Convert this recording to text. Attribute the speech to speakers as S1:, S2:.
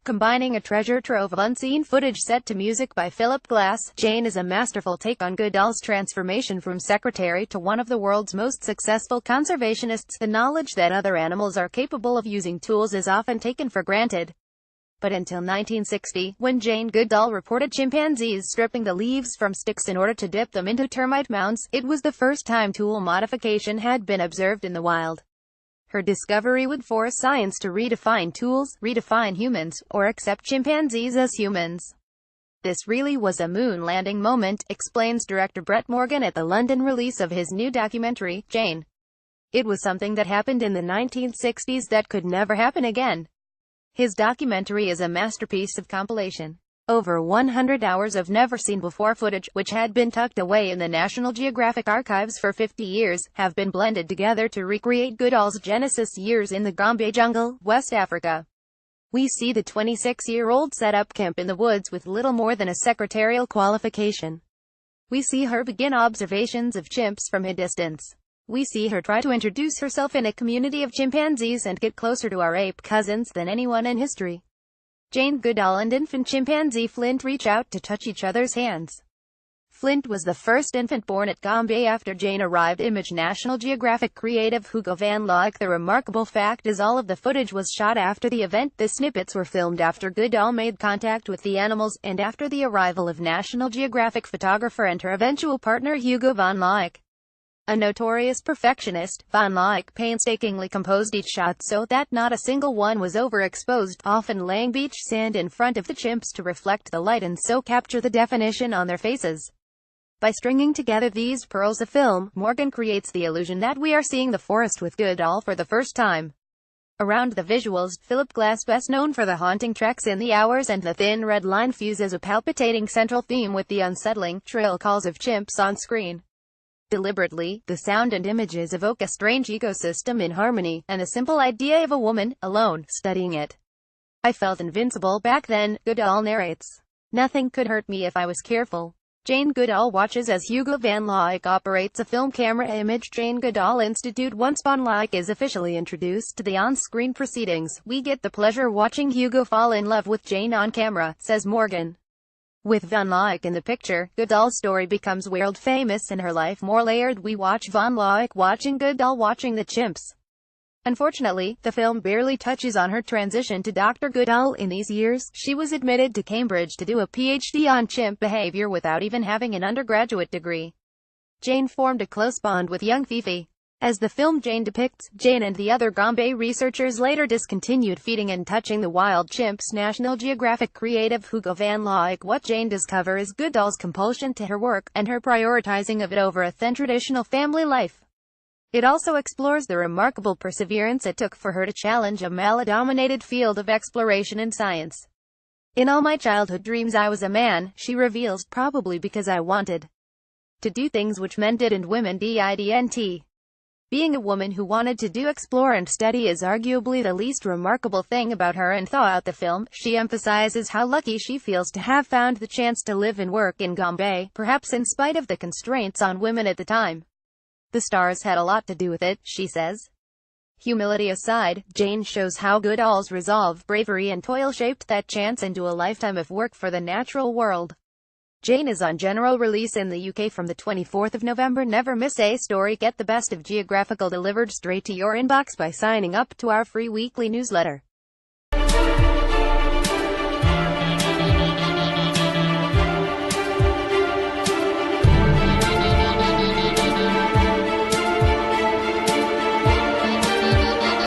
S1: Combining a treasure trove of unseen footage set to music by Philip Glass, Jane is a masterful take on Goodall's transformation from secretary to one of the world's most successful conservationists. The knowledge that other animals are capable of using tools is often taken for granted. But until 1960, when Jane Goodall reported chimpanzees stripping the leaves from sticks in order to dip them into termite mounds, it was the first time tool modification had been observed in the wild. Her discovery would force science to redefine tools, redefine humans, or accept chimpanzees as humans. This really was a moon landing moment, explains director Brett Morgan at the London release of his new documentary, Jane. It was something that happened in the 1960s that could never happen again. His documentary is a masterpiece of compilation. Over 100 hours of never-seen-before footage, which had been tucked away in the National Geographic archives for 50 years, have been blended together to recreate Goodall's genesis years in the Gombe jungle, West Africa. We see the 26-year-old set up camp in the woods with little more than a secretarial qualification. We see her begin observations of chimps from a distance. We see her try to introduce herself in a community of chimpanzees and get closer to our ape cousins than anyone in history. Jane Goodall and infant chimpanzee Flint reach out to touch each other's hands. Flint was the first infant born at Gombe after Jane arrived. Image National Geographic creative Hugo van Laak. The remarkable fact is all of the footage was shot after the event. The snippets were filmed after Goodall made contact with the animals, and after the arrival of National Geographic photographer and her eventual partner Hugo van Laak. A notorious perfectionist, Van Laak painstakingly composed each shot so that not a single one was overexposed, often laying beach sand in front of the chimps to reflect the light and so capture the definition on their faces. By stringing together these pearls of film, Morgan creates the illusion that we are seeing the forest with Goodall for the first time. Around the visuals, Philip Glass, best known for the haunting treks in the hours and the thin red line, fuses a palpitating central theme with the unsettling, shrill calls of chimps on screen. Deliberately, the sound and images evoke a strange ecosystem in harmony, and the simple idea of a woman, alone, studying it. I felt invincible back then, Goodall narrates. Nothing could hurt me if I was careful. Jane Goodall watches as Hugo van Laak operates a film camera. Image Jane Goodall Institute. Once Van Laak is officially introduced to the on-screen proceedings, we get the pleasure watching Hugo fall in love with Jane on camera, says Morgan. With Van Laak in the picture, Goodall's story becomes world famous and her life more layered. We watch Van Laak watching Goodall watching the chimps. Unfortunately, the film barely touches on her transition to Dr. Goodall. In these years, she was admitted to Cambridge to do a PhD on chimp behavior without even having an undergraduate degree. Jane formed a close bond with young Fifi. As the film Jane depicts, Jane and the other Gombe researchers later discontinued feeding and touching the wild chimps. National Geographic creative Hugo van Laak. What Jane discovers is Goodall's compulsion to her work, and her prioritizing of it over a thin traditional family life. It also explores the remarkable perseverance it took for her to challenge a male-dominated field of exploration and science. In all my childhood dreams I was a man, she reveals, probably because I wanted to do things which men did and women didn't. Being a woman who wanted to explore and study is arguably the least remarkable thing about her, and throughout the film, she emphasizes how lucky she feels to have found the chance to live and work in Gombe, perhaps in spite of the constraints on women at the time. The stars had a lot to do with it, she says. Humility aside, Jane shows how Goodall's resolve, bravery and toil shaped that chance into a lifetime of work for the natural world. Jane is on general release in the UK from the 24th of November. Never miss a story. Get the best of Geographical delivered straight to your inbox by signing up to our free weekly newsletter.